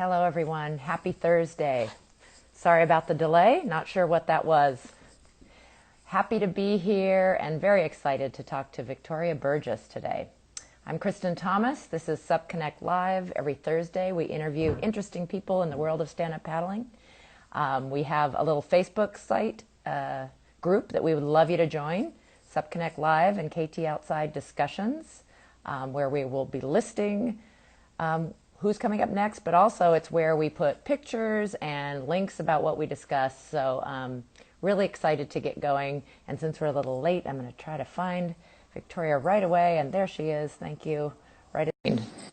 Hello, everyone. Happy Thursday. Sorry about the delay. Not sure what that was. Happy to be here and very excited to talk to Victoria Burgess today. I'm Kristin Thomas. This is Supconnect Live. Every Thursday, we interview interesting people in the world of stand-up paddling. We have a little Facebook site group that we would love you to join, Supconnect Live and KT Outside Discussions, where we will be listing who's coming up next, but also it's where we put pictures and links about what we discuss. So really excited to get going. And since we're a little late, I'm going to try to find Victoria right away. And there she is. Thank you.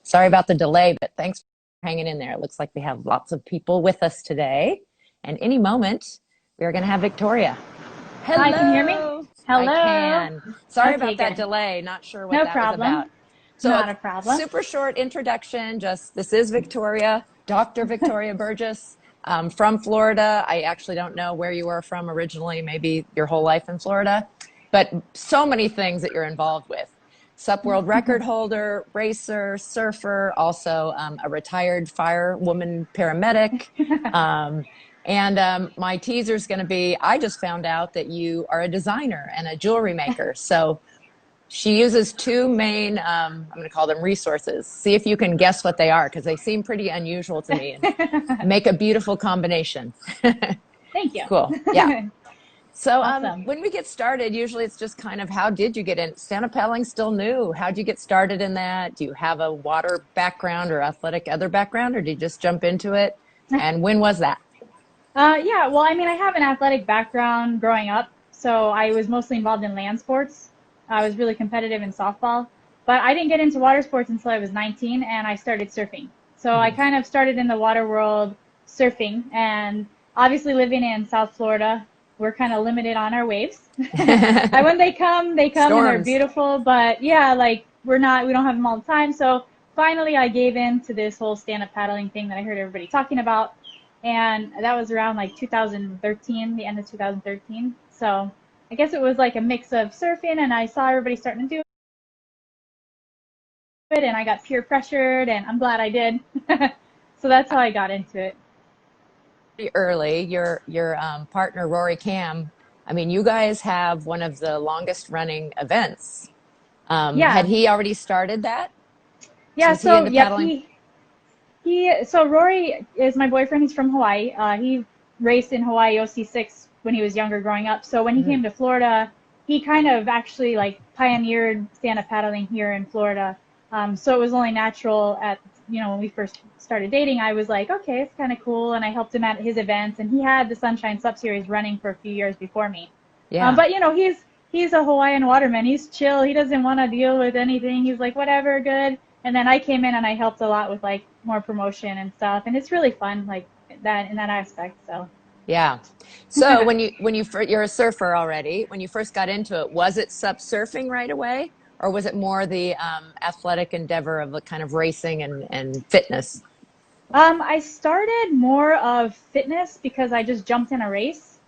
Sorry about the delay, but thanks for hanging in there. It looks like we have lots of people with us today. And any moment, we are going to have Victoria. Hello. Hi, can you hear me? Hello. I can. Sorry Okay, about that good. delay. Not sure what No that problem. was about. So Not a problem. Super short introduction. This is Victoria, Dr. Victoria Burgess from Florida. I actually don't know where you are from originally, maybe your whole life in Florida, but so many things that you're involved with. Sup World Record holder, racer, surfer, also a retired firewoman paramedic. And my teaser is going to be, I just found out that you are a designer and a jewelry maker. So she uses two main, I'm going to call them resources. See if you can guess what they are, because they seem pretty unusual to me and make a beautiful combination. Thank you. Cool. Yeah. So Awesome. when we get started, usually it's just kind of, how did you get in? Stand-up paddling's still new. How'd you get started in that? Do you have a water background or athletic other background, or did you just jump into it? And when was that? Yeah, well, I mean, I have an athletic background growing up, so I was mostly involved in land sports. I was really competitive in softball, but I didn't get into water sports until I was 19 and I started surfing. So I kind of started in the water world surfing, and obviously living in South Florida, we're kind of limited on our waves. And when they come Storms. and they're beautiful, but yeah, like we don't have them all the time. So finally I gave in to this whole stand-up paddling thing that I heard everybody talking about. And that was around like 2013, the end of 2013. So I guess it was like a mix of surfing, and I saw everybody starting to do it, and I got peer pressured, and I'm glad I did. So that's how I got into it. Pretty early, your partner, Roray Kam, I mean, you guys have one of the longest running events. Yeah. Had he already started that? Yeah, Was he so into yeah, paddling? so Rory is my boyfriend. He's from Hawaii. He raced in Hawaii OC6 when he was younger growing up. So when he came to Florida, he kind of actually like pioneered stand-up paddling here in Florida. So it was only natural when we first started dating, I was like, okay, it's kind of cool. And I helped him at his events, and he had the Sunshine Sup Series running for a few years before me. Yeah. But he's a Hawaiian waterman. He's chill. He doesn't want to deal with anything. He's like, whatever, good. And then I came in and I helped a lot with like more promotion and stuff, and it's really fun like that in that aspect. So Yeah. So you're a surfer already. When you first got into it, was it sup surfing right away, or was it more the athletic endeavor of the kind of racing and fitness? I started more of fitness because I just jumped in a race,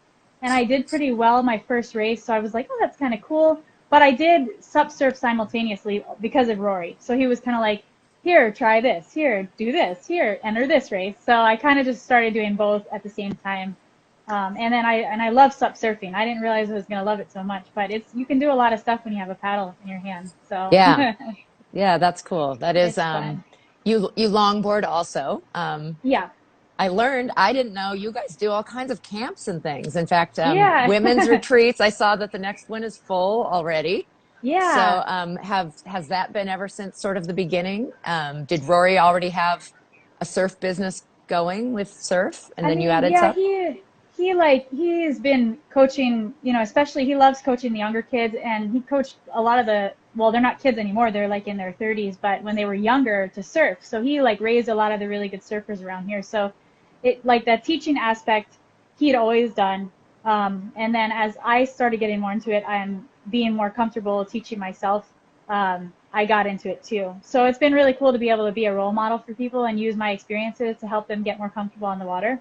and I did pretty well my first race. So I was like, oh, that's kind of cool. But I did sup surf simultaneously because of Rory. So he was kind of like, here, try this, here, do this, here, enter this race. So I kind of just started doing both at the same time. And then I love sup surfing. I didn't realize I was going to love it so much, but you can do a lot of stuff when you have a paddle in your hand. So Yeah. Yeah, that's cool. That is, it's fun. you longboard also. Yeah. I didn't know you guys do all kinds of camps and things. In fact, Yeah. women's retreats, I saw that the next one is full already. Yeah. So has that been ever since sort of the beginning? Did Rory already have a surf business going with surf, and then you added Yeah, sup? he's been coaching, especially he loves coaching the younger kids, and he coached a lot of well, they're not kids anymore, they're like in their 30s, but when they were younger to surf. So he like raised a lot of the really good surfers around here. So it like that teaching aspect he'd always done. And then as I started getting more into it and being more comfortable teaching myself, I got into it too. So it's been really cool to be able to be a role model for people and use my experiences to help them get more comfortable on the water.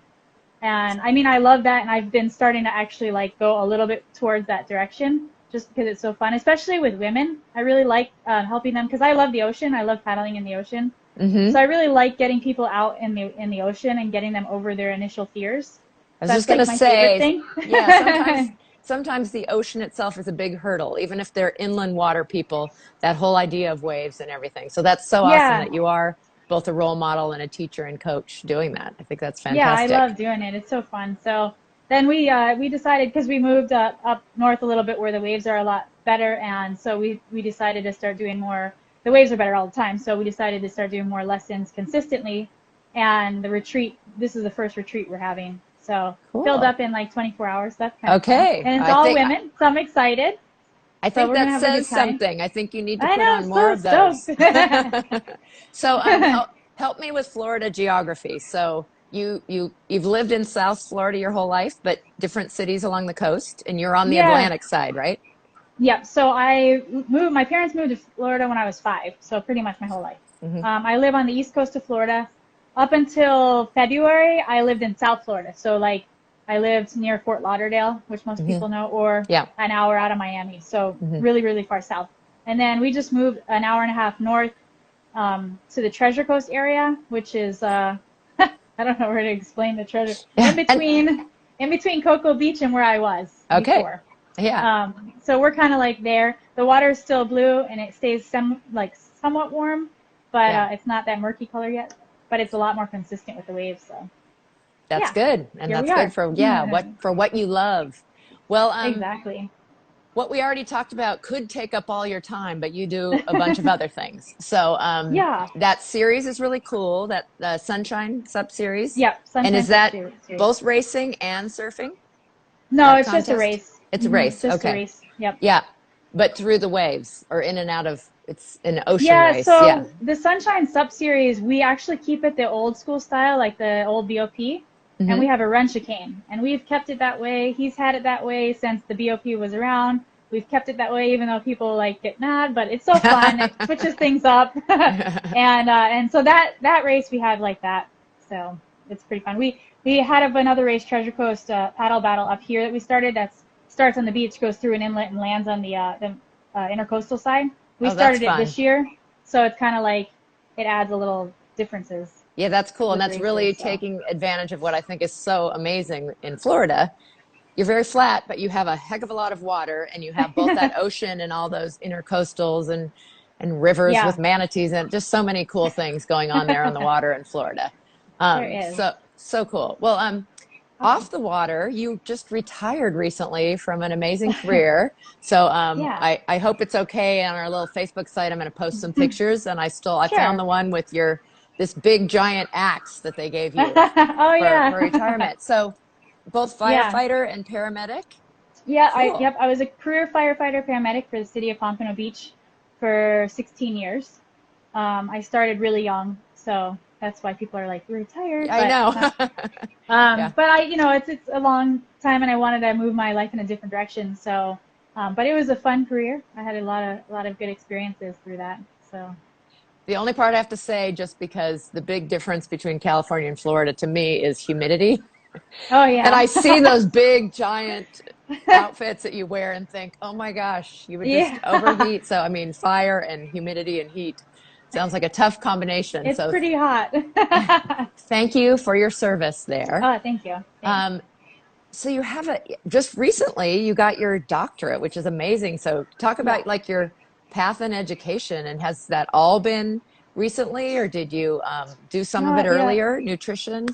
And I mean, I love that, and I've been starting to actually like go a little bit towards that direction just because it's so fun, especially with women. I really like helping them because I love the ocean. I love paddling in the ocean. Mm-hmm. So I really like getting people out in the ocean and getting them over their initial fears. I was That's just going to like my favorite say, thing. yeah, sometimes the ocean itself is a big hurdle, even if they're inland water people, that whole idea of waves and everything. So that's so awesome Yeah. that you are both a role model and a teacher and coach doing that. I think that's Yeah, I fantastic. love doing it. It's so fun. So then we decided, because we moved up north a little bit where the waves are a lot better, and so we decided to start doing more. The waves are better all the time, so we decided to start doing more lessons consistently. And the retreat, this is the first retreat we're having. So filled Cool. up in like 24 hours. That's kind of fun. Okay. And it's all women, so I'm excited. I So think we're gonna that have a says good time. something. I think you need to I put know, on I'm more so of those. stoked. So help me with Florida geography. So you've lived in South Florida your whole life, but different cities along the coast, and you're on the Yeah. Atlantic side, right? Yep. So my parents moved to Florida when I was 5, so pretty much my whole life. Hmm. I live on the east coast of Florida. Up until February, I lived in South Florida. So like I lived near Fort Lauderdale, which most Hmm. people know, or Yeah. an hour out of Miami. So Hmm. really, really far south. And then we just moved an hour and a half north to the Treasure Coast area, which is I don't know where to explain the treasure Yeah. And in between Cocoa Beach and where I was okay. before. Yeah. So we're kind of like there. The water is still blue and it stays somewhat warm, but Yeah. it's not that murky color yet. But it's a lot more consistent with the waves. So That's yeah, good. And here we that's good are. for, yeah, what you love. Well, Exactly. what we already talked about could take up all your time, but you do a bunch of other things. So Yeah. that series is really cool, that Sunshine Sup series. Yep. And Sunshine is Sub that Series. both racing and surfing, No, that it's just a contest? race. It's a race. Just a Okay. race. Yep. Yeah. But through the waves or in and out of, it's an ocean Yeah, race. Yeah. so the Sunshine Sup Series, we actually keep it the old school style, like the old BOP, and we Hmm. have a run chicane, and we've kept it that way. He's had it that way since the BOP was around. We've kept it that way, even though people like get mad, but it's so fun. It switches things up, and so that race we have like that, so it's pretty fun. We had another race, Treasure Coast paddle battle up here that we started. That starts on the beach, goes through an inlet, and lands on the intercoastal side. We Oh, that's started it fun. this year, so it's kind of like it adds a little differences Yeah, that's cool. And with that's really races. So taking advantage of what I think is so amazing in Florida. You're very flat, but you have a heck of a lot of water, and you have both that ocean and all those intercoastals and rivers yeah, with manatees and just so many cool things going on there on the water in Florida. there is. So cool. Well, Awesome. off the water, you just retired recently from an amazing career. So Yeah. I hope it's okay. On our little Facebook site, I'm going to post some pictures, and I found Sure. the one with this big giant axe that they gave you Oh for yeah. retirement. So both Yeah. firefighter and paramedic. Yeah, Cool. I was a career firefighter paramedic for the city of Pompano Beach for 16 years. I started really young, so that's why people are like, "You're retired," I but know. not. Yeah. But it's a long time, and I wanted to move my life in a different direction. So, but it was a fun career. I had a lot of good experiences through that. So, The only part I have to say, just because the big difference between California and Florida to me is humidity. oh And yeah, I see those big giant outfits that you wear and think, oh my gosh, you would just yeah, overheat. So, I mean, fire and humidity and heat sounds like a tough combination. it's So, pretty hot. thank you for your service there. Oh, thank you. Thanks. Um, so you have just recently you got your doctorate, which is amazing. So talk Yeah. about like your path in education, and has that all been recently, or did you do some of it Yeah. earlier? Nutrition?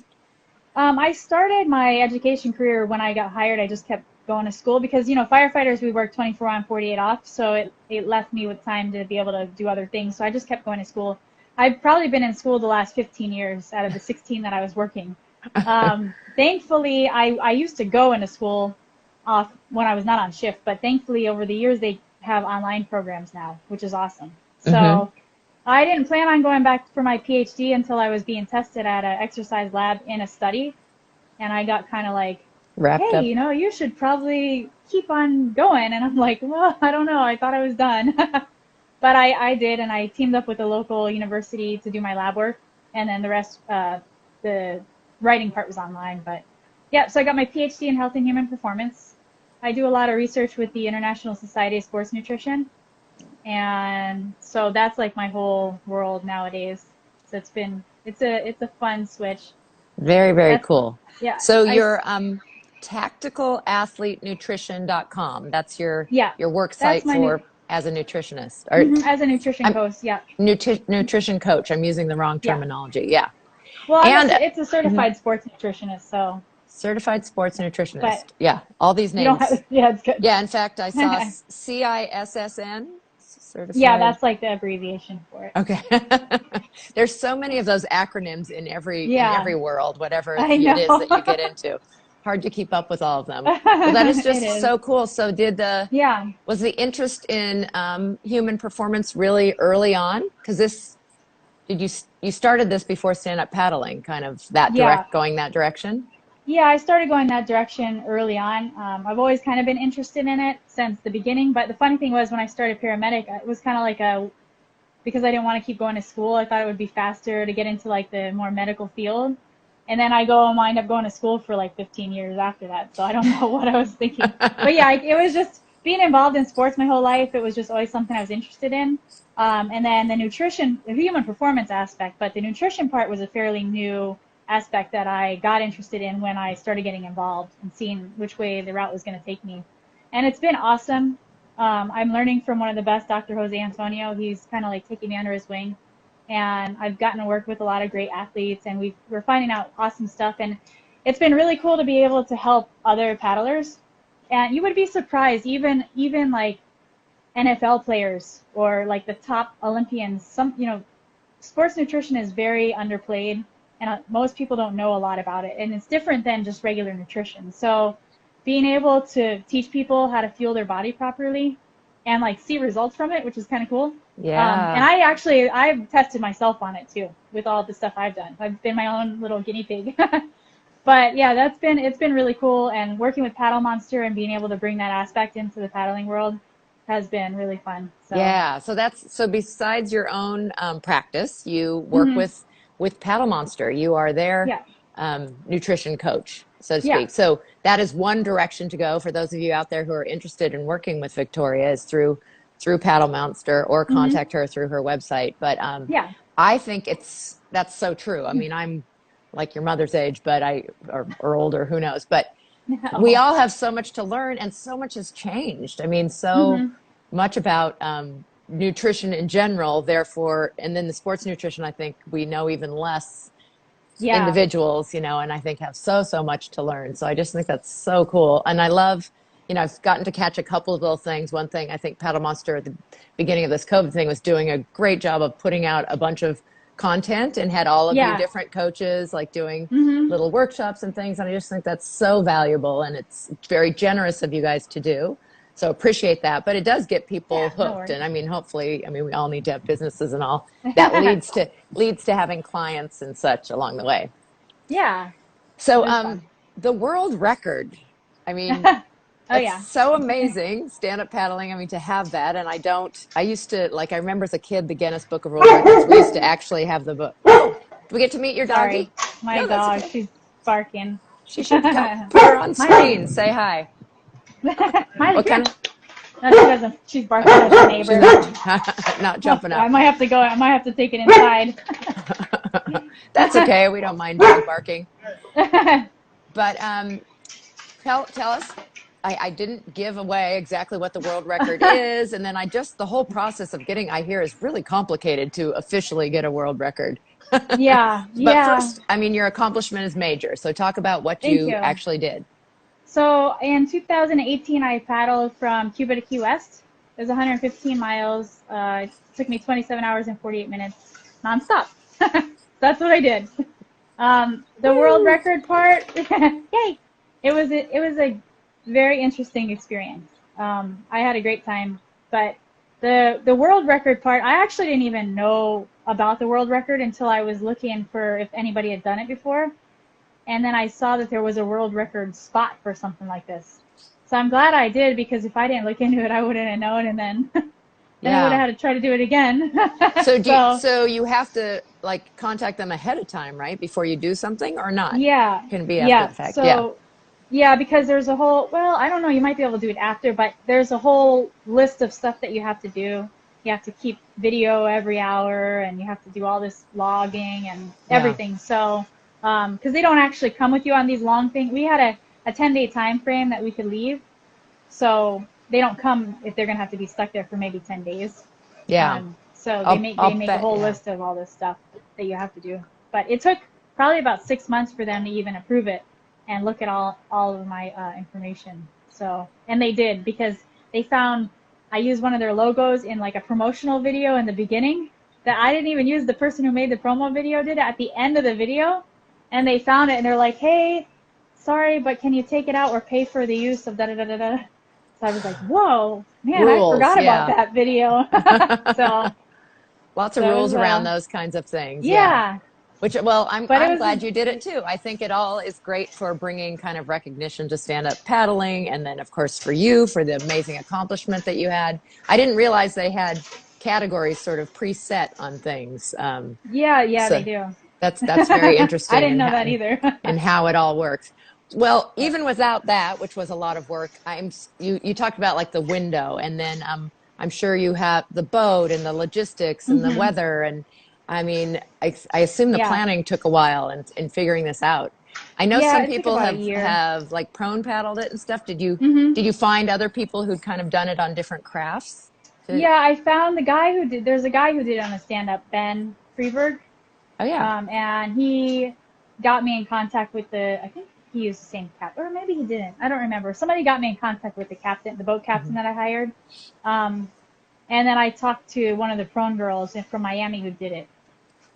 I started my education career when I got hired. I just kept going to school because, firefighters, we work 24 on, 48 off. So it left me with time to be able to do other things. So I just kept going to school. I've probably been in school the last 15 years out of the 16 that I was working. Thankfully, I used to go into school off when I was not on shift, but thankfully over the years they have online programs now, which is awesome. Hmm. So I didn't plan on going back for my PhD until I was being tested at an exercise lab in a study. And I got kind of like, Wrapped hey, up. you should probably keep on going. And I'm like, well, I don't know. I thought I was done. But I did, and I teamed up with a local university to do my lab work. And then the rest, the writing part was online. But yeah, so I got my PhD in health and human performance. I do a lot of research with the International Society of Sports Nutrition. And so that's like my whole world nowadays. So it's a fun switch. Very, very That's, cool. yeah. So you're tacticalathletenutrition.com. That's Yeah, your work that's site my new, for as a nutritionist. Or as a nutrition I'm coach. Yeah. nutrition coach. I'm using the wrong Yeah. terminology. Yeah. Well, And it's a mhm, certified sports nutritionist. So, certified sports but nutritionist. Yeah. All these you don't names. have, yeah, it's good. Yeah. In fact, I saw CISSN, Yeah, certified. that's like the abbreviation for it. Okay. There's so many of those acronyms in Yeah, every world, whatever I it is know. that you get into. Hard to keep up with all of them. Well, that is It just is. so cool. So Yeah. was the interest in human performance really early on? Because you started this before stand-up paddling, kind of Yeah. going that direction? Yeah, I started going that direction early on. I've always kind of been interested in it since the beginning. But the funny thing was when I started paramedic, it was kind of like because I didn't want to keep going to school, I thought it would be faster to get into like the more medical field. And then I go and wind up going to school for like 15 years after that. So I don't know what I was thinking. But yeah, it was just being involved in sports my whole life. It was just always something I was interested in. And then the nutrition, the human performance aspect, but the nutrition part was a fairly new aspect that I got interested in when I started getting involved and seeing which way the route was going to take me. And it's been awesome. I'm learning from one of the best, Dr. Jose Antonio. He's kind of like taking me under his wing. And I've gotten to work with a lot of great athletes, and we're finding out awesome stuff. And it's been really cool to be able to help other paddlers. And you would be surprised, even like NFL players or like the top Olympians. Sports nutrition is very underplayed, and most people don't know a lot about it. And it's different than just regular nutrition. So being able to teach people how to fuel their body properly and like see results from it, which is kind of cool. And Yeah. I've tested myself on it too with all the stuff I've done. I've been my own little guinea pig. But yeah, it's been really cool. And working with Paddle Monster and being able to bring that aspect into the paddling world has been really fun. So Yeah. So besides your own practice, you work hmm with Paddle Monster. You are their yeah, nutrition coach, so to yeah, speak. So that is one direction to go for those of you out there who are interested in working with Victoria is through Paddle Monster or hmm contact her through her website. But yeah, I think that's so true. I mean, I'm like your mother's age, but or older, who knows? But we oh, all have so much to learn, and so much has changed. I mean, so hmm much about nutrition in general. Therefore, and then the sports nutrition, I think we know even less yeah, individuals, and I think have so much to learn. So I just think that's so cool. And I love, I've gotten to catch a couple of little things. One thing I think Paddle Monster at the beginning of this COVID thing was doing a great job of putting out a bunch of content and had all of you yeah, different coaches like doing hmm little workshops and things. And I just think that's so valuable, and it's very generous of you guys to do. So appreciate that. But it does get people yeah, no hooked. worries. And I mean, hopefully, I mean, we all need to have businesses and all that leads to having clients and such along the way. Yeah, So it was fun. the world record, I mean, Oh it's yeah. so amazing, stand-up paddling. I mean, to have that. And I used to, like, I remember as a kid, the Guinness Book of World Records, we used to actually have the book. Oh, do we get to meet your Sorry, doggie? my No, that's dog, okay. she's barking. She should come, put her on Miley, screen. Say hi. Miley, What come kind here. of, No, she doesn't. She's barking at the she's neighbor. not Oh, jumping I up. might have to go. I might have to take it inside. That's okay. We don't mind dog barking. But tell us. I didn't give away exactly what the world record is, and then the whole process of getting, I hear, is really complicated to officially get a world record. Yeah, But yeah. first, I mean, your accomplishment is major. So talk about what Thank you you. actually did. So in 2018, I paddled from Cuba to Key West. It was 115 miles. It took me 27 hours and 48 minutes nonstop. That's what I did. The world Woo! record part, yay! It was a very interesting experience. I had a great time, but the world record part, I actually didn't even know about the world record until I was looking for if anybody had done it before. And then I saw that there was a world record spot for something like this. So I'm glad I did, because if I didn't look into it, I wouldn't have known, and then then I would have Yeah. had to try to do it again. So So you have to like contact them ahead of time, right? Before you do something or not? yeah, Can be after yeah. the fact. Yeah. So yeah, because there's I don't know, you might be able to do it after, but there's a whole list of stuff that you have to do. you have to keep video every hour, and you have to do all this logging and everything. So, because they don't actually come with you on these long things. We had a 10-day time frame that we could leave. So they don't come if they're going to have to be stuck there for maybe 10 days. Yeah. So they make a whole list of all this stuff that you have to do. But it took probably about 6 months for them to even approve it and look at all of my information. So, and they did, because they found I used one of their logos in like a promotional video in the beginning that I didn't even use. The person who made the promo video did it at the end of the video, and they found it and they're like, hey, sorry, but can you take it out or pay for the use of da-da-da-da-da? So I was like, whoa, man, Rules, I forgot about that video. So lots of rules around those kinds of things. Yeah. Which, well, I'm glad you did it too. I think it all is great for bringing kind of recognition to stand-up paddling, and then of course for you, for the amazing accomplishment that you had. I didn't realize they had categories sort of preset on things. Yeah, so they do. That's very interesting. I didn't know that either. And how it all works. Well, even without that, which was a lot of work, you talked about like the window, and then I'm sure you have the boat and the logistics and the weather, and I mean, I assume the planning took a while in figuring this out. I know some people have like prone paddled it and stuff. Did you find other people who'd kind of done it on different crafts? Yeah, I found the guy who did. There's a guy who did it on a stand-up, Ben Freeberg. Oh yeah. And he got me in contact with I think he used the same captain, or maybe he didn't. I don't remember. Somebody got me in contact with the boat captain that I hired. And then I talked to one of the prone girls from Miami who did it.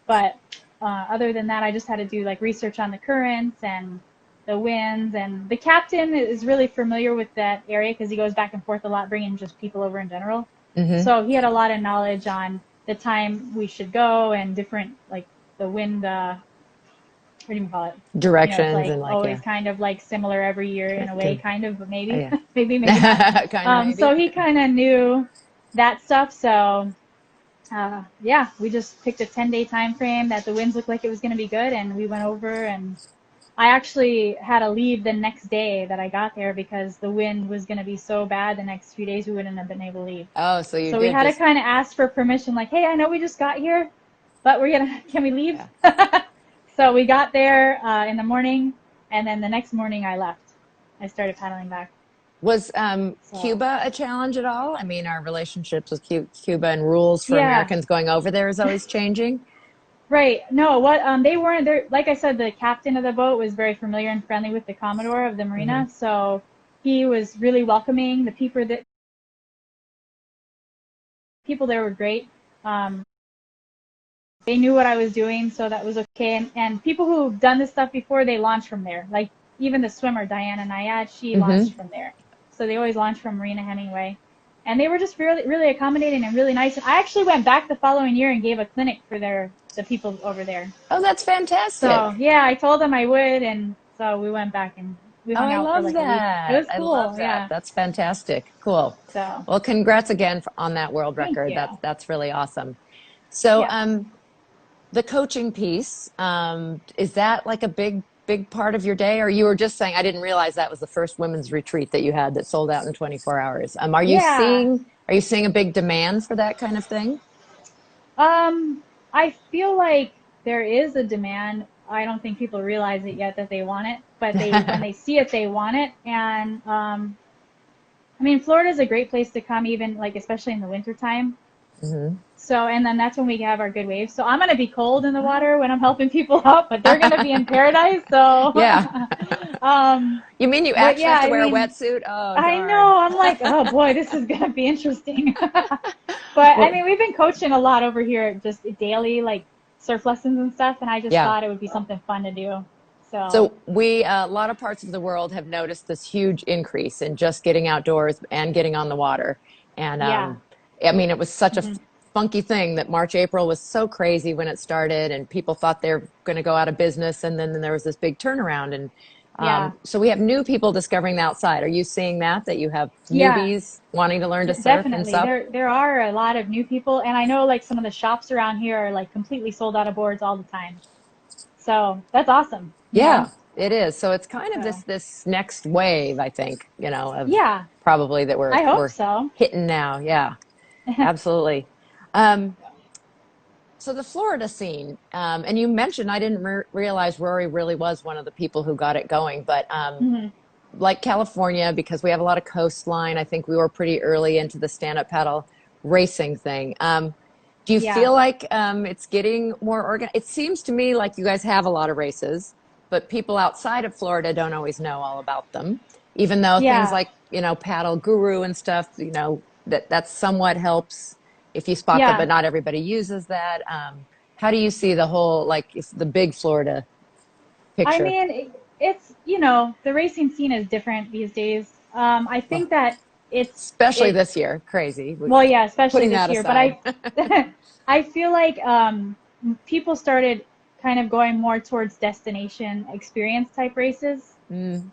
But other than that, I just had to do like research on the currents and the winds. And the captain is really familiar with that area because he goes back and forth a lot, bringing just people over in general. So he had a lot of knowledge on the time we should go and different, like the wind, what do you call it? Directions, like and like always kind of like similar every year in a way, kind of, but maybe, maybe not. Maybe. So he kind of knew that stuff. So yeah, we just picked a 10-day time frame that the winds looked like it was going to be good, and we went over, and I actually had to leave the next day that I got there because the wind was going to be so bad the next few days we wouldn't have been able to leave. Oh, so we had to kind of ask for permission, like, hey, I know we just got here, but can we leave? Yeah. So we got there in the morning, and then the next morning I left. I started paddling back. Was Cuba a challenge at all? I mean, our relationships with Cuba and rules for Americans going over there is always changing. Right. No, they weren't there. Like I said, the captain of the boat was very familiar and friendly with the Commodore of the marina. So he was really welcoming. The people there were great. They knew what I was doing, so that was okay. And people who've done this stuff before, they launch from there. Like even the swimmer, Diana Nayad, she launched from there. So they always launch from Marina Hemingway. And they were just really, really accommodating and really nice. And I actually went back the following year and gave a clinic for the people over there. Oh, that's fantastic. So yeah, I told them I would, and so we went back and we hung out for like a week. It was cool. I love that. Yeah. That's fantastic. Cool. So well, congrats again on that world record. That's really awesome. So the coaching piece, is that like a big part of your day? Or you were just saying, I didn't realize that was the first women's retreat that you had that sold out in 24 hours. Are you seeing a big demand for that kind of thing? I feel like there is a demand. I don't think people realize it yet that they want it, but when they see it, they want it. And I mean, Florida is a great place to come, even like especially in the wintertime. So, and then that's when we have our good waves. So I'm going to be cold in the water when I'm helping people out, but they're going to be in paradise. So yeah. You mean you actually have to wear a wetsuit? Oh, darn. I know. I'm like, oh boy, this is going to be interesting. But I mean, we've been coaching a lot over here, just daily, like surf lessons and stuff. And I just thought it would be something fun to do. So we, a lot of parts of the world have noticed this huge increase in just getting outdoors and getting on the water. And I mean, it was such a funky thing that March, April was so crazy when it started, and people thought they were going to go out of business. And then there was this big turnaround. And so we have new people discovering the outside. Are you seeing that you have newbies wanting to learn to surf and stuff? There are a lot of new people. And I know like some of the shops around here are like completely sold out of boards all the time. So that's awesome. Yeah, it is. So it's kind of this next wave, I think, of probably that we're hitting now. Yeah. Absolutely. So the Florida scene, and you mentioned, I didn't realize Rory really was one of the people who got it going, but Hmm. like California, because we have a lot of coastline, I think we were pretty early into the stand-up paddle racing thing. Do you Yeah. feel like it's getting more organized? It seems to me like you guys have a lot of races, but people outside of Florida don't always know all about them, even though things Yeah. like, Paddle Guru and stuff, that somewhat helps if you spot them, Yeah. but not everybody uses that. How do you see the whole, like, if the big Florida I picture? mean, it's, the racing scene is different these days. I Well, think that especially it, this year, crazy. well, yeah, especially Putting this that year, but aside. I feel like people started kind of going more towards destination experience type races, Mm,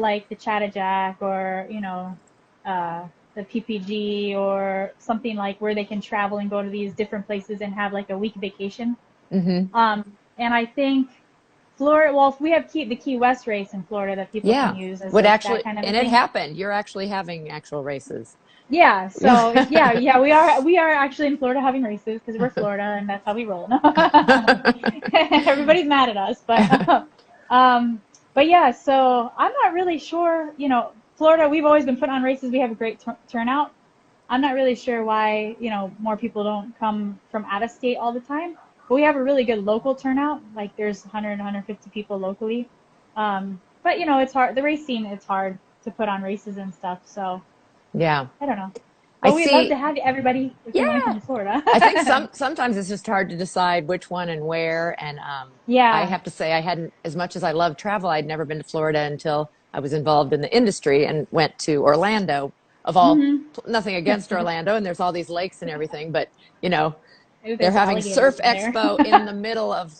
like the Chattajack or, uh, the PPG or something like where they can travel and go to these different places and have like a week vacation. hmm. And I think Florida, well, we have the Key West race in Florida that people can Yeah. use as Would like that actually, kind of a and it thing. happened. You're actually having actual races. Yeah, so yeah, we are actually in Florida having races because we're Florida and that's how we roll. Everybody's mad at us, um, but yeah, so I'm not really sure. Florida, we've always been putting on races. We have a great turnout. I'm not really sure why more people don't come from out of state all the time, but we have a really good local turnout. Like there's 100, 150 people locally. But it's hard. The race scene, it's hard to put on races and stuff. So. Yeah. I don't know. I But we'd love to see. have everybody if you want to Yeah. come to Florida. I think sometimes it's just hard to decide which one and where. And I Yeah. have to say, I hadn't, as much as I love travel, I'd never been to Florida until I was involved in the industry and went to Orlando. Of all, Hmm. nothing against Orlando, and there's all these lakes and everything, but you know, they're There's having Surf alligators in there. Expo in the middle of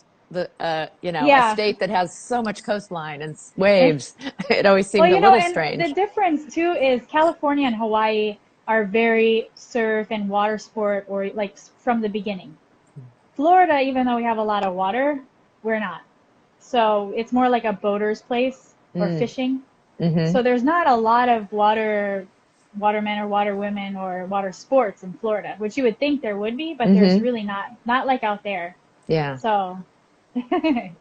a Yeah. state that has so much coastline and waves. It always Well, seemed a little and the strange. difference too is California and Hawaii are very surf and water sport or like from the beginning. Florida, even though we have a lot of water, we're not. So it's more like a boater's place or Mm, fishing. hmm. So there's not a lot of watermen or water women or water sports in Florida, which you would think there would be, but there's Hmm. really not like out there. Yeah, So I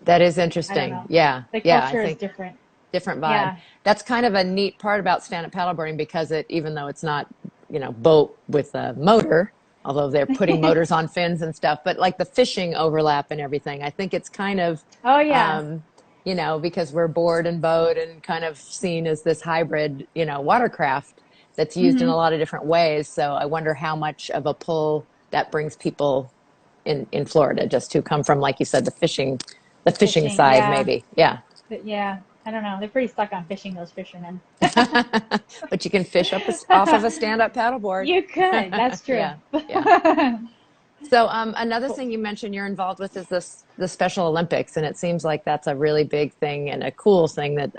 that is don't interesting. know. Yeah, The yeah, I culture is think different. different vibe. Yeah. That's kind of a neat part about stand-up paddleboarding because even though it's not, boat with a motor, although they're putting motors on fins and stuff, but like the fishing overlap and everything, I think it's kind of, Oh yeah. um, because we're board and boat and kind of seen as this hybrid, watercraft that's used in a Hmm. lot of different ways. So I wonder how much of a pull that brings people in Florida just who come from, like you said, the fishing Fishing. side, Yeah. maybe. Yeah. But yeah. I don't know. They're pretty stuck on fishing, those fishermen. But you can fish off of a stand-up paddleboard. You could. That's true. Yeah, yeah. So another Cool. thing you mentioned you're involved with is the Special Olympics, and it seems like that's a really big thing and a cool thing that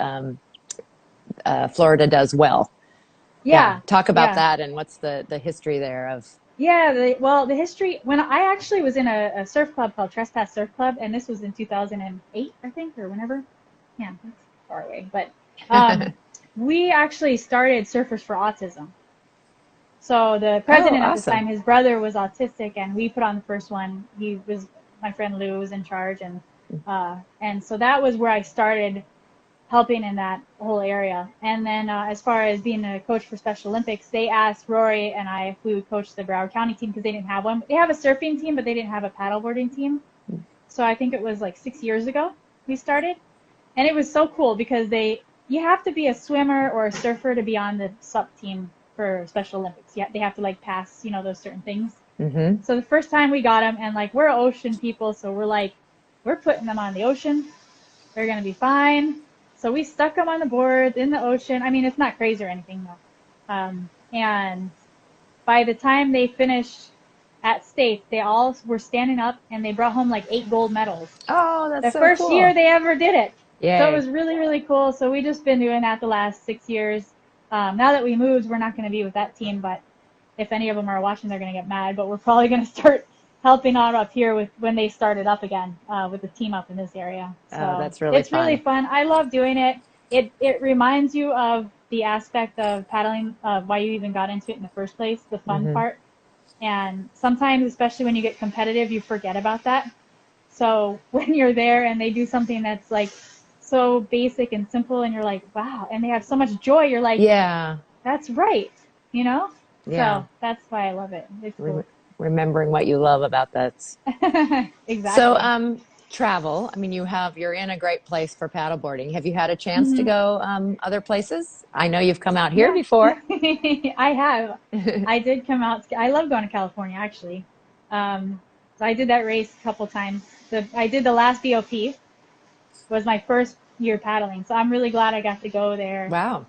Florida does well. Yeah, Yeah. talk about Yeah. that and what's the history there of. Yeah, the history, when I actually was in a surf club called Trespass Surf Club, and this was in 2008, I think, or whenever. Yeah, that's far away. But we actually started Surfers for Autism. So the Oh, president at the awesome. time, his brother was autistic, and we put on the first one. My friend Lou was in charge, and so that was where I started helping in that whole area. And then as far as being a coach for Special Olympics, they asked Rory and I if we would coach the Broward County team because they didn't have one. They have a surfing team, but they didn't have a paddleboarding team. So I think it was like 6 years ago we started. And it was so cool because you have to be a swimmer or a surfer to be on the SUP team for Special Olympics. Yeah, they have to like pass, those certain things. Hmm. So the first time we got them, and like we're ocean people, so we're putting them on the ocean. They're gonna be fine. So we stuck them on the board in the ocean. I mean, it's not crazy or anything though. And by the time they finished at state, they all were standing up and they brought home like 8 gold medals. Oh, that's The so first year cool. they ever did it. So it Yay. was really, really cool. So we just been doing that the last 6 years. Now that we moved, we're not going to be with that team, but if any of them are watching, they're going to get mad. But we're probably going to start helping out up here with when they started up again with the team up in this area. Oh, So that's really it's really fun. fun. I love doing it. It reminds you of the aspect of paddling, why you even got into it in the first place, the fun Hmm. part. And sometimes, especially when you get competitive, you forget about that. So when you're there and they do something that's like so basic and simple and you're like, wow, and they have so much joy, you're like, Yeah. that's right, you know? Yeah. So that's why I love it. It's cool. Remembering what you love about that. So, Exactly. travel. I mean, you're in a great place for paddleboarding. Have you had a chance to Hmm. go other places? I know you've come out here Yeah, before. I have. I did come out. I love going to California, actually. So I did that race a couple times. I did the last BOP, was my first year paddling. So I'm really glad I got to go there. Wow.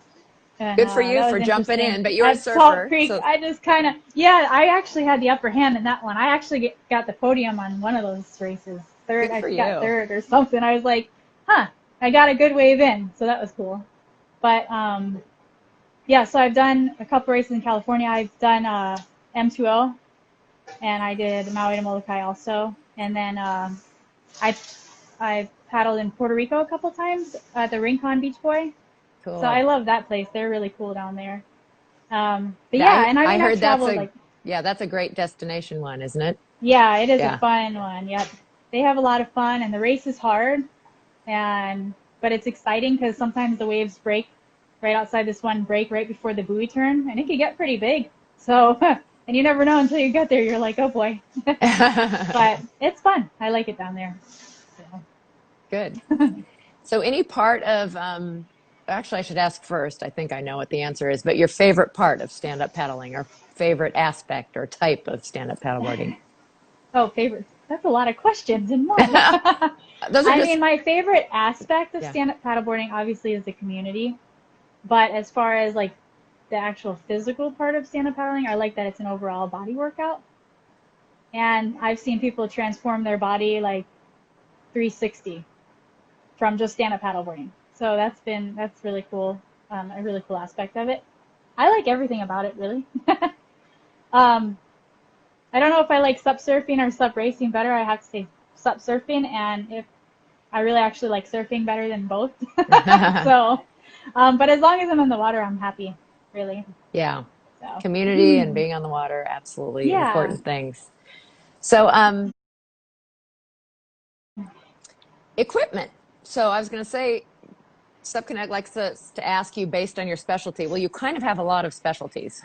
And Good for you that for was jumping interesting. in, but you're a At Salt surfer, Creek, so I just kind of, yeah, I actually had the upper hand in that one. I actually got the podium on one of those races. Third, good I for got you. third or something. I was like, huh, I got a good wave in. So that was cool. But yeah, so I've done a couple races in California. I've done M2O, and I did Maui to Molokai also. And then I I paddled in Puerto Rico a couple times at the Rincon Beach Boy. So I Cool. love that place. They're really cool down there. But Yeah, yeah, and I I mean, I've heard traveled like, that's a great destination one, isn't it? yeah, it is a Yeah. fun one. Yep. They have a lot of fun, and the race is hard, and but it's exciting because sometimes the waves break right outside this one break right before the buoy turn, and it can get pretty big. So, and you never know until you get there. You're like, oh boy. But it's fun. I like it down there. So. Good. So any part of actually I should ask first. I think I know what the answer is, but your favorite part of stand-up paddling or favorite aspect or type of stand-up paddleboarding? Oh, favorites. That's a lot of questions in one. Those are I just mean, my favorite aspect of yeah. stand-up paddleboarding obviously is the community. But as far as like the actual physical part of stand-up paddling, I like that it's an overall body workout. And I've seen people transform their body like 360 from just stand-up paddleboarding. So that's really cool, a really cool aspect of it. I like everything about it, really. um, I don't know if I like sup surfing or sup racing better. I have to say sup surfing, and if I really actually like surfing better than both. So, but as long as I'm in the water, I'm happy, really. Yeah. So, Community and being on the water, absolutely yeah. important things. So, equipment. So I was going to say, Supconnect likes to ask you based on your specialty. Well, you kind of have a lot of specialties,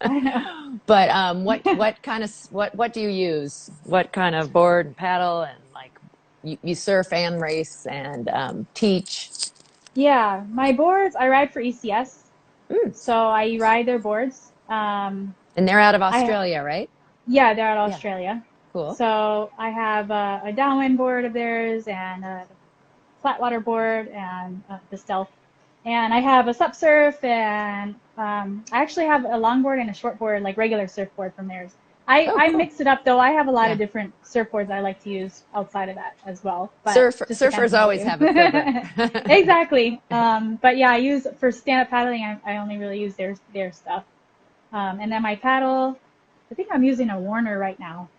I know. but what kind of what do you use? What kind of board and paddle and like you surf and race and teach? Yeah, my boards, I ride for ECS. Mm. So I ride their boards. And they're out of I Australia, right? Yeah, they're out of Yeah, Australia. cool. So I have a downwind board of theirs and a flat water board and the Stealth. And I have a sup surf and I actually have a longboard and a shortboard, like regular surfboard from theirs. Oh, I cool. mix it up though. I have a lot of Yeah. different surfboards I like to use outside of that as well, but just depends Surfers on what always you. have a quiver. Exactly. But yeah, I use for stand-up paddling. I only really use their stuff. And then my paddle, I think I'm using a Warner right now.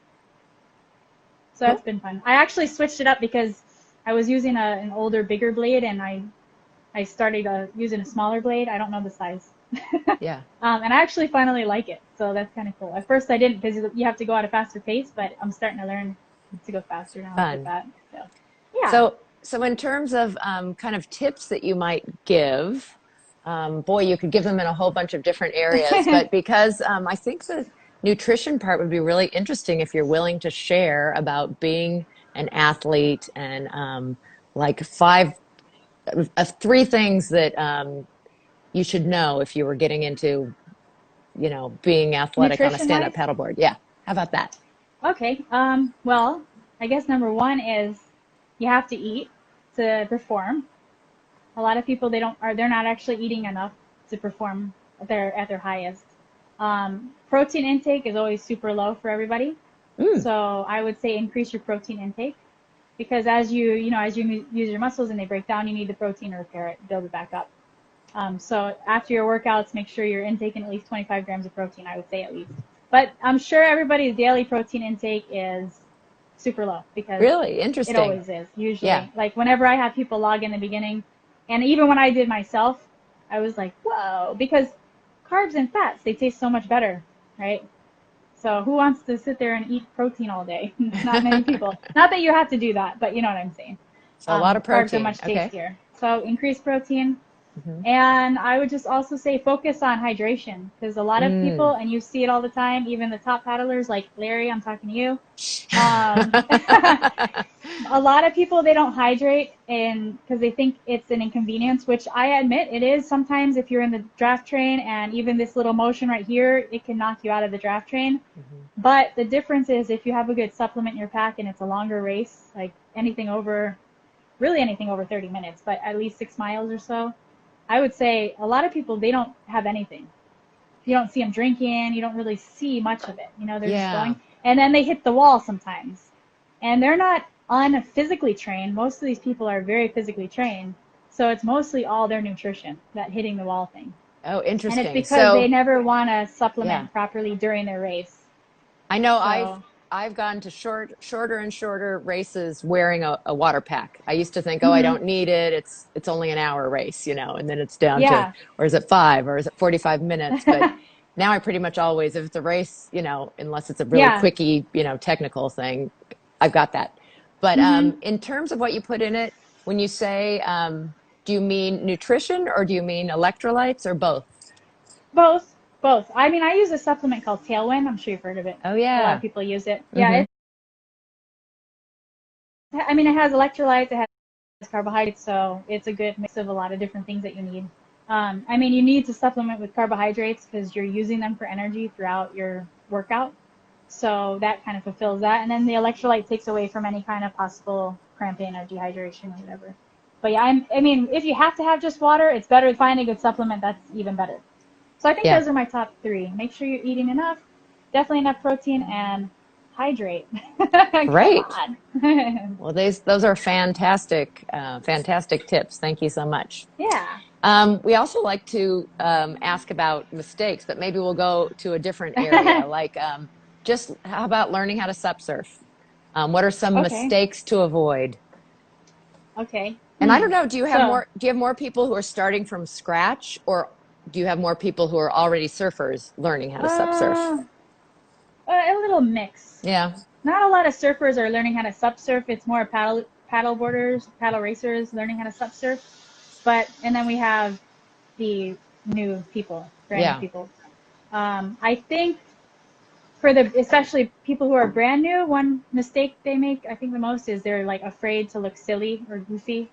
So that's Cool. been fun. I actually switched it up because I was using an older, bigger blade, and I started using a smaller blade. I don't know the size. Yeah. And I actually finally like it, so that's kind of cool. At first I didn't because you have to go at a faster pace, but I'm starting to learn to go faster now with Fun. that. So yeah. So in terms of kind of tips that you might give, boy, you could give them in a whole bunch of different areas. But because I think the nutrition part would be really interesting if you're willing to share about being an athlete and like three things that you should know if you were getting into, being athletic on a Nutrition stand-up wise, paddleboard. Yeah. How about that? okay. Well, I guess number one is you have to eat to perform. A lot of people they're not actually eating enough to perform at their highest. Protein intake is always super low for everybody, Mm, so I would say increase your protein intake because as you use your muscles and they break down, you need the protein to repair it, build it back up. So after your workouts, make sure you're intaking at least 25 grams of protein. I would say at least, but I'm sure everybody's daily protein intake is super low because really it interesting. always is. Yeah. Usually, like whenever I have people log in the beginning, and even when I did myself, I was like, whoa, because carbs and fats they taste so much better, right? So who wants to sit there and eat protein all day? Not many people. Not that you have to do that, but you know what I'm saying. So a lot of protein. Carbs are much tastier. So increase protein. Mm-hmm. And I would just also say focus on hydration, because a lot of people, and you see it all the time, even the top paddlers like Larry, I'm talking to you. A lot of people, they don't hydrate and because they think it's an inconvenience, which I admit it is sometimes. If you're in the draft train, and even this little motion right here, it can knock you out of the draft train. But the difference is if you have a good supplement in your pack and it's a longer race, like anything over 30 minutes, but at least 6 miles or so, I would say a lot of people, they don't have anything. You don't see them drinking. You don't really see much of it. You know, they're just going. And then they hit the wall sometimes. And they're not unphysically trained. Most of these people are very physically trained. So it's mostly all their nutrition, that hitting the wall thing. Oh, interesting. And it's because they never want to supplement properly during their race. I know I've gone to shorter and shorter races wearing a water pack. I used to think, I don't need it. It's only an hour race, you know, and then it's down to, or is it 5 or is it 45 minutes? But now I pretty much always, if it's a race, you know, unless it's a really quickie, you know, technical thing, I've got that. But in terms of what you put in it, when you say, do you mean nutrition or do you mean electrolytes or both? Both. I mean, I use a supplement called Tailwind. I'm sure you've heard of it. Oh, yeah. A lot of people use it. Yeah. It has electrolytes, it has carbohydrates, so it's a good mix of a lot of different things that you need. You need to supplement with carbohydrates because you're using them for energy throughout your workout. So that kind of fulfills that. And then the electrolyte takes away from any kind of possible cramping or dehydration or whatever. But yeah, if you have to have just water, it's better to find a good supplement. That's even better. So I think those are my top 3. Make sure you're eating enough, definitely enough protein, and hydrate. Great. Well, those are fantastic tips. Thank you so much. Yeah. We also like to ask about mistakes, but maybe we'll go to a different area. Like, just how about learning how to sup surf? What are some mistakes to avoid? Okay. And I don't know, do you have more people who are starting from scratch, or do you have more people who are already surfers learning how to sup surf? A little mix. Yeah. Not a lot of surfers are learning how to sup surf. It's more paddle racers learning how to sup surf. And then we have the new people, brand new people. I think especially people who are brand new, one mistake they make, I think the most, is they're like afraid to look silly or goofy.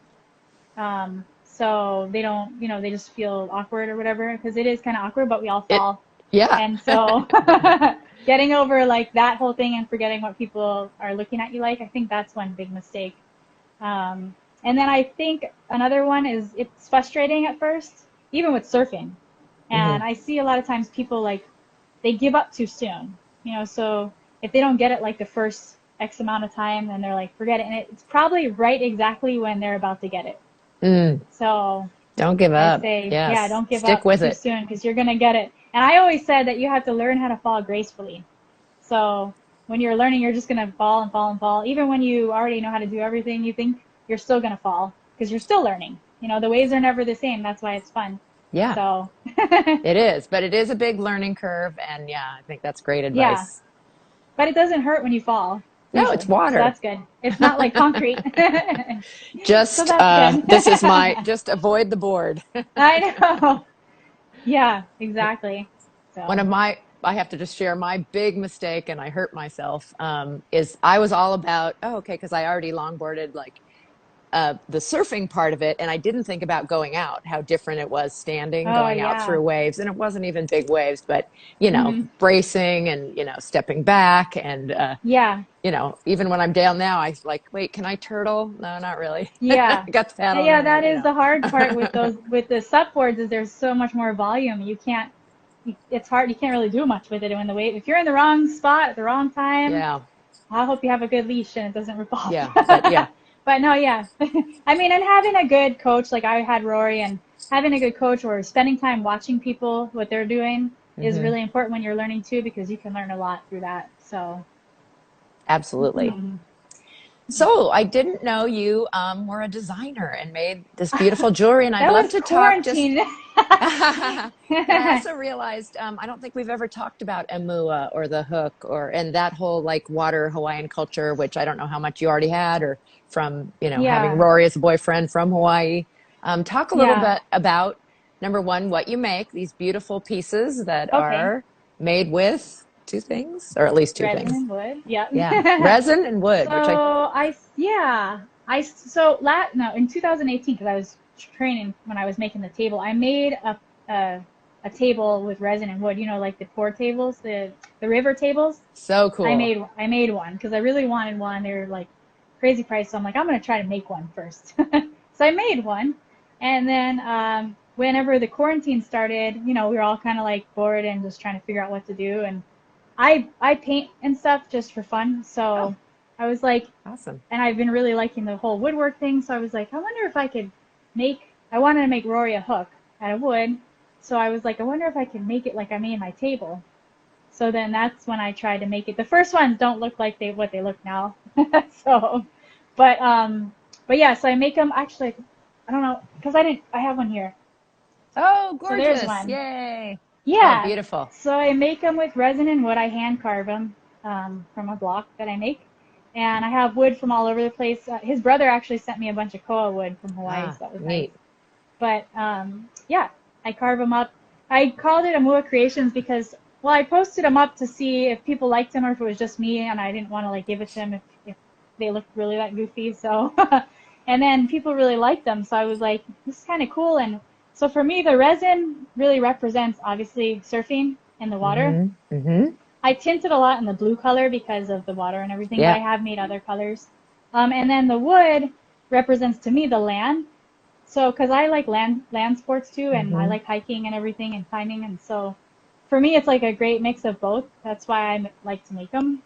So they don't, they just feel awkward or whatever, because it is kind of awkward, but we all fall. And so getting over like that whole thing and forgetting what people are looking at you like, I think that's one big mistake. And then I think another one is it's frustrating at first, even with surfing. And I see a lot of times people they give up too soon, so if they don't get it like the first X amount of time, then they're like, forget it. And it's probably right exactly when they're about to get it. So don't give up. I say, don't give Stick up with too it. soon, because you're going to get it. And I always said that you have to learn how to fall gracefully. So when you're learning, you're just going to fall and fall and fall. Even when you already know how to do everything, you think you're still going to fall because you're still learning. The waves are never the same. That's why it's fun. Yeah. So it is, but it is a big learning curve. And I think that's great advice. Yeah. But it doesn't hurt when you fall. No, it's water. So that's good. It's not like concrete. Just just avoid the board. I know. Yeah, exactly. So. I have to just share my big mistake, and I hurt myself, is I was all about, because I already longboarded the surfing part of it, and I didn't think about going out, how different it was going out through waves. And it wasn't even big waves, but bracing and stepping back, and even when I'm down now, I wait, can I turtle? No, not really. Yeah. I got the paddle. Yeah, that is the hard part with the sup boards, is there's so much more volume. It's hard, you can't really do much with it when the wave, if you're in the wrong spot at the wrong time. I hope you have a good leash and it doesn't rip off. But no, and having a good coach, like I had Rory, and having a good coach or spending time watching people, what they're doing, is really important when you're learning too, because you can learn a lot through that. So. Absolutely. So I didn't know you were a designer and made this beautiful jewelry, and I'd That love was to talk just. quarantine. But I also realized I don't think we've ever talked about Amua or the hook and that whole like water Hawaiian culture, which I don't know how much you already had or from, having Yeah, Rory as a boyfriend from Hawaii. Talk a little yeah. bit about number one, what you make, these beautiful pieces that Okay. are made with two things, or at least two Resin things. and wood. Yeah. Yeah, resin and wood, So which I yeah, no, in 2018, because I was training when I was making the table, I made a a table with resin and wood. You know, like the pour tables, the river tables. so cool. I made one because I really wanted one. They were like crazy price, so I'm like, I'm gonna try to make one first. So I made one, and then whenever the quarantine started, we were all kind of like bored and just trying to figure out what to do. And I paint and stuff just for fun. Oh, So I was like, awesome. and I've been really liking the whole woodwork thing. So I was like, I wonder if I could I wanted to make Rory a hook out of wood. So I was like, I wonder if I could make it like I made my table. So then that's when I tried to make it. The first ones don't look like what they look now. So, but yeah, so I make them actually, I don't know, because I have one here. Oh, So there's gorgeous. one. Yay. Oh, Yeah. beautiful. So I make them with resin and wood. I hand carve them from a block that I make. And I have wood from all over the place. His brother actually sent me a bunch of koa wood from Hawaii, so Ah, that was nice. neat. But yeah, I carve them up. I called it Amua Creations because, well, I posted them up to see if people liked them or if it was just me, and I didn't want to like give it to them if they looked really that goofy. So, and then people really liked them, so I was like, this is kind of cool. And so for me, the resin really represents obviously surfing in the water. Mm-hmm. Mm-hmm. I tinted a lot in the blue color because of the water and everything, but I Yeah. have made other colors. And then the wood represents to me the land. So, because I like land sports too, and I Mm-hmm. like hiking and everything and climbing, and so for me, it's like a great mix of both. That's why I like to make them.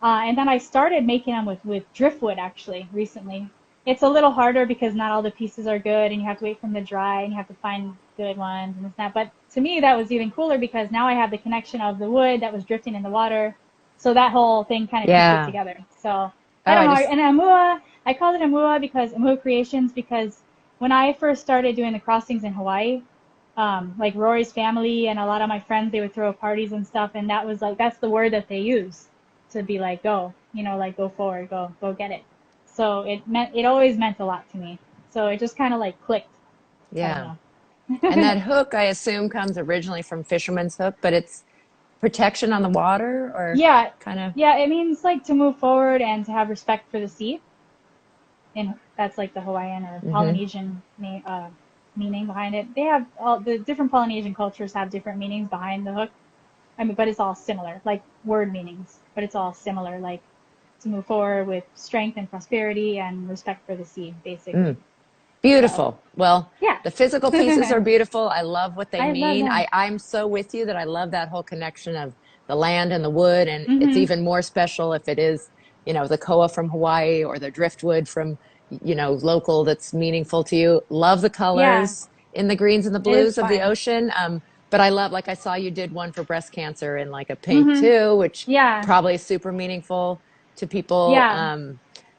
And then I started making them with driftwood actually recently. It's a little harder because not all the pieces are good, and you have to wait for them to dry, and you have to find good ones and this and that. But to me, that was even cooler because now I have the connection of the wood that was drifting in the water. So that whole thing kind of pieced it Yeah. together. So Oh, I don't I know. just, And Amua, I called it Amua Creations because when I first started doing the crossings in Hawaii, like Rory's family and a lot of my friends, they would throw parties and stuff, and that was like that's the word that they use to be like go, like go forward, go get it. So it always meant a lot to me. So it just kind of like clicked. I don't yeah. And know. that hook, I assume, comes originally from fisherman's hook, but it's protection on the water or Yeah, kind of. yeah. It means like to move forward and to have respect for the sea, and that's like the Hawaiian or Mm-hmm. Polynesian meaning behind it. They have all the different Polynesian cultures have different meanings behind the hook. I mean, but it's all similar, like word meanings, but it's all similar, like to move forward with strength and prosperity and respect for the sea, basically. Mm. So, Beautiful. Well, yeah. the physical pieces are beautiful. I love what they I love mean. them. I'm so with you that I love that whole connection of the land and the wood. And it's Mm-hmm. even more special if it is, the koa from Hawaii or the driftwood from, local that's meaningful to you. Love the Yeah, colors in the greens and the it is blues of the fun. ocean. But I love, like I saw you did one for breast cancer in like a pink Mm-hmm. too, which Yeah, probably is super meaningful to people. yeah.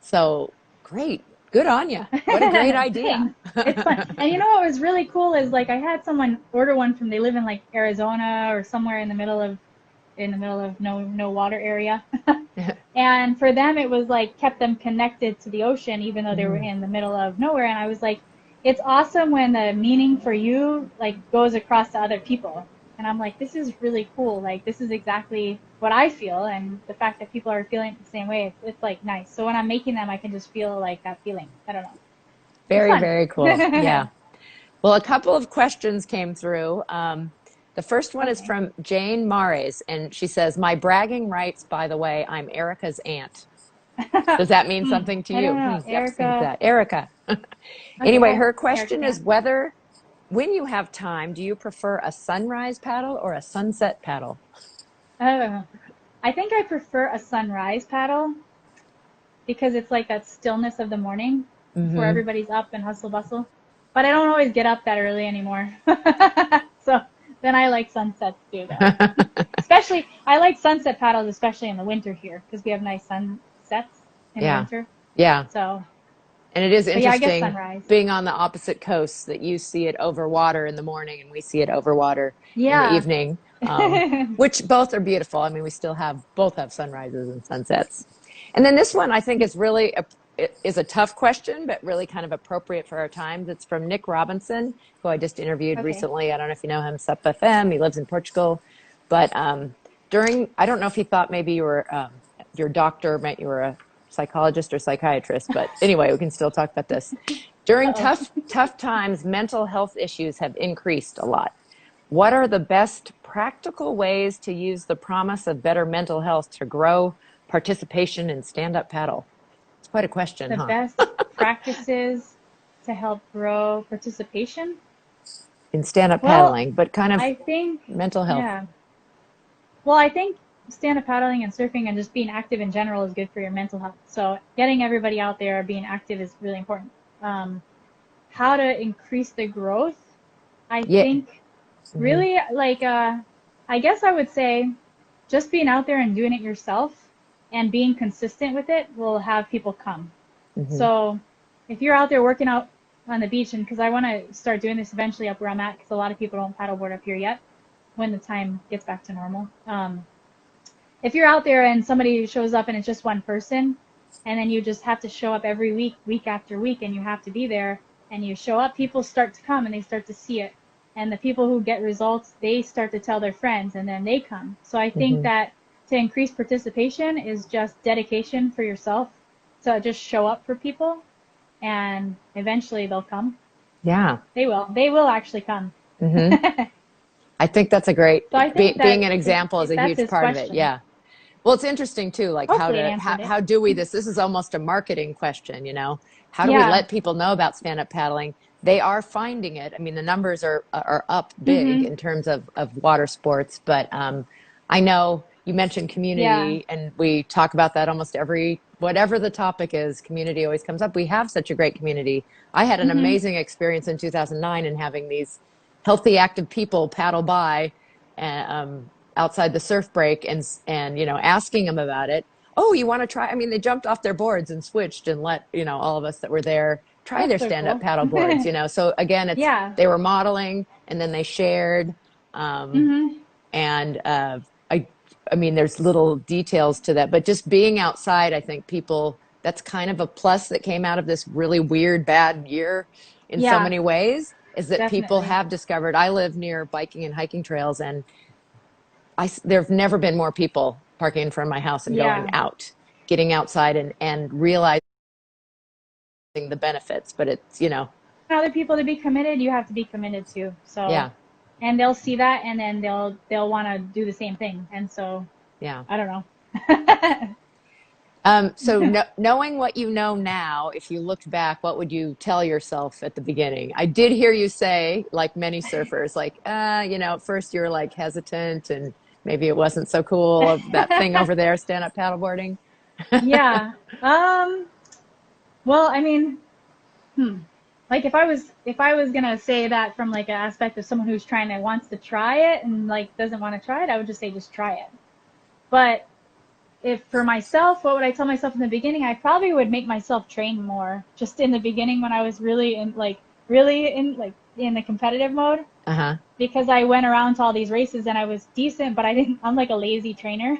So great. Good on you. What a great idea. Thanks. It's fun. And you know what was really cool is like I had someone order one from they live in like Arizona or somewhere in the middle of no water area. And for them it was like kept them connected to the ocean even though they were Mm, in the middle of nowhere, and I was like it's awesome when the meaning for you like goes across to other people. And I'm like this is really cool. Like this is exactly what I feel, and the fact that people are feeling it the same way, it's like nice. So when I'm making them I can just feel like that feeling. I don't know. It's very, fun. very cool. Yeah. Well, a couple of questions came through. The first one is Okay. from Jane Mares, and she says, "My bragging rights, by the way, I'm Erica's aunt." Does that mean something to I don't you? know. You have to think of Erica. that. Erica. Okay, Anyway, well, her Erica's question is aunt. whether, when you have time, do you prefer a sunrise paddle or a sunset paddle? Oh, I think I prefer a sunrise paddle because it's like that stillness of the morning before Mm-hmm. everybody's up and hustle bustle. But I don't always get up that early anymore. So then I like sunsets too, though. Especially, I like sunset paddles, especially in the winter here because we have nice sunsets in the Yeah. winter. Yeah. So, And it is but yeah, I guess interesting sunrise. being on the opposite coasts that you see it over water in the morning and we see it over water in the Yeah. evening, which both are beautiful. I mean, we still have both have sunrises and sunsets. And then this one I think is really is a tough question, but really kind of appropriate for our times. It's from Nick Robinson, who I just interviewed Okay. recently. I don't know if you know him, Sup FM. He lives in Portugal, but I don't know if he thought maybe you were your doctor meant you were a psychologist or psychiatrist, but anyway, we can still talk about this. During tough times, mental health issues have increased a lot. What are the best practical ways to use the promise of better mental health to grow participation in stand-up paddle? It's quite a question, The huh? best practices to help grow participation? In stand-up Well, paddling, but kind of I think, mental health. yeah. Well, I think stand-up paddling and surfing and just being active in general is good for your mental health. So getting everybody out there being active is really important. How to increase the growth? I Yeah. think really like I guess I would say just being out there and doing it yourself and being consistent with it will have people come. So if you're out there working out on the beach, and because I want to start doing this eventually up where I'm at, because a lot of people don't paddleboard up here yet when the time gets back to normal. If you're out there and somebody shows up and it's just one person, and then you just have to show up every week, week after week, and you have to be there, and you show up, people start to come and they start to see it. And the people who get results, they start to tell their friends, and then they come. So I think that to increase participation is just dedication for yourself to just show up for people, and eventually they'll come. Yeah. They will. They will actually come. I think that's a great, So I think being that an example is a that's huge his part of it. question. Yeah. Well, it's interesting too, like Hopefully it answered it. how do we this is almost a marketing question, you know, how do we Yeah. let people know about stand-up paddling? They are finding it. I mean, the numbers are up big in terms of water sports, but I know you mentioned community, and we talk about that almost whatever the topic is, community always comes up. We have such a great community. I had an amazing experience in 2009 in having these healthy, active people paddle by outside the surf break and you know, asking them about it. Oh, you want to try? I mean, they jumped off their boards and switched and let, you know, all of us that were there try their That's so stand-up cool. paddle boards, you know. So again, they were modeling and then they shared. And I mean, there's little details to that, but just being outside, I think that's kind of a plus that came out of this really weird, bad year in so many ways, is that people Definitely. have discovered. I live near biking and hiking trails, and there have never been more people parking in front of my house and going out, getting outside and realizing the benefits. But it's, you know, Other people to be committed, you have to be committed too. So yeah, and they'll see that, and then they'll want to do the same thing. And so yeah. I don't know. So knowing what you know now, if you looked back, what would you tell yourself at the beginning? I did hear you say, like many surfers, like, you know, at first you were like hesitant and maybe it wasn't so cool of that thing over there, stand-up paddleboarding. Yeah. Well, I mean, like if I was gonna say that from like an aspect of someone who's wants to try it and like doesn't want to try it, I would just say just try it. But if for myself, what would I tell myself in the beginning? I probably would make myself train more just in the beginning when I was really in the competitive mode. Because I went around to all these races and I was decent, but I'm like a lazy trainer.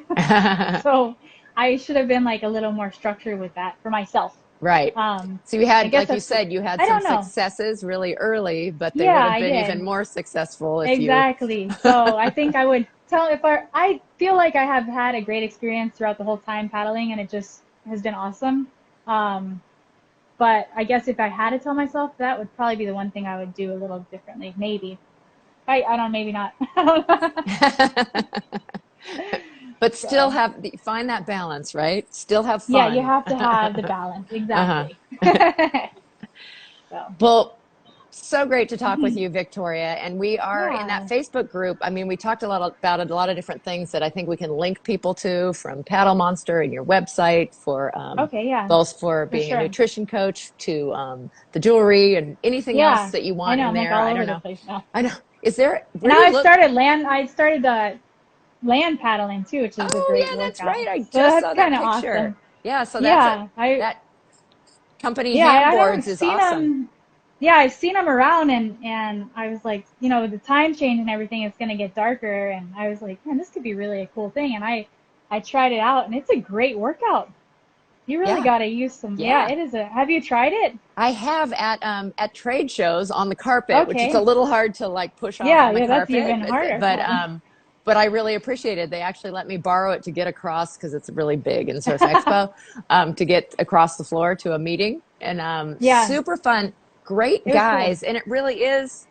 So I should have been like a little more structured with that for myself. Right. So you had, like you said, you had some know. successes really early, but they would have been even more successful if Exactly. So I think I would tell I feel like I have had a great experience throughout the whole time paddling, and it just has been awesome. But I guess if I had to tell myself, that would probably be the one thing I would do a little differently. Maybe. I don't, maybe not. But still find that balance, right? Still have fun. Yeah, you have to have the balance. Exactly. Well, so great to talk with you, Victoria. And we are in that Facebook group. I mean, we talked a lot about a lot of different things that I think we can link people to, from Paddle Monster and your website for both for being a nutrition coach to the jewelry and anything else that you want in there. I don't know. I know. Is there? Now I started land paddling too, which is a great workout. That's right. I just saw that picture. Awesome. Yeah, so company Yeah, I handboards haven't is seen awesome. them. Yeah, I've seen them around, and I was like, you know, with the time change and everything, it's gonna get darker, and I was like, man, this could be really a cool thing, and I tried it out, and it's a great workout. You really Yeah. got to use some. Yeah, Yeah. it is a. Have you tried it? I have at trade shows on the carpet, which is a Okay. little hard to like push off Yeah, on the yeah, that's carpet, even harder. but I really appreciate it. They actually let me borrow it to get across because it's really big in Surf Expo, to get across the floor to a meeting, and Yeah, super fun, great it was cool. guys, and it really is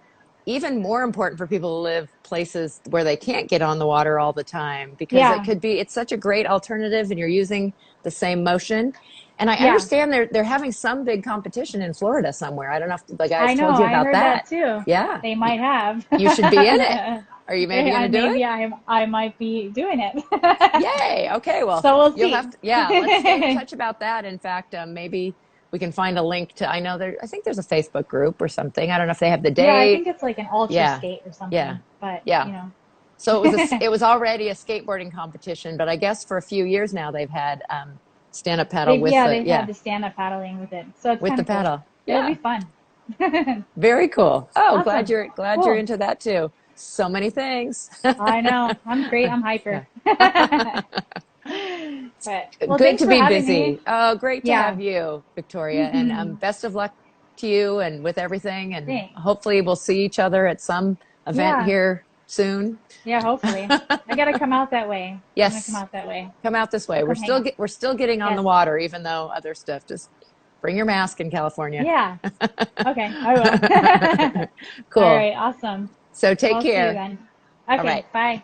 even more important for people to live places where they can't get on the water all the time, because Yeah, it's such a great alternative, and you're using the same motion. And I yeah, understand they're having some big competition in Florida somewhere. I don't know if the guys I know. told you I about heard that that. too. Yeah, They might have. you should be in it. Are you maybe going to I do it? maybe I might be doing it. Yay. Okay. Well, So we'll you'll see. have to, yeah, let's stay in touch about that. In fact, maybe we can find a link to, I think there's a Facebook group or something. I don't know if they have the Yeah, I date. think it's like an ultra Yeah. skate or Yeah. something. But Yeah. you know. So it was already a skateboarding competition, but I guess for a few years now they've had stand-up paddle with They've had the stand-up paddling with it, so it's with kind the of cool. paddle. It'll Yeah. be fun. Very cool. Oh, Awesome. glad you're Cool. into that too. So many things. I know. I'm great. I'm hyper. Yeah. But well, Good thanks to for be having me. busy. Oh, great to Yeah. have you, Victoria. And best of luck to you and with everything. And Thanks. hopefully we'll see each other at some event Yeah. here soon. Yeah. Hopefully, I gotta come out that way. I'm gonna come Yes. out that way. Come out this way. We'll come hang out. We're still getting on the Yes. water, even though other stuff. Just bring your mask in California. Yeah. Okay. I will. Cool. All right. Awesome. So take I'll see you care. then. All Okay. right. Bye.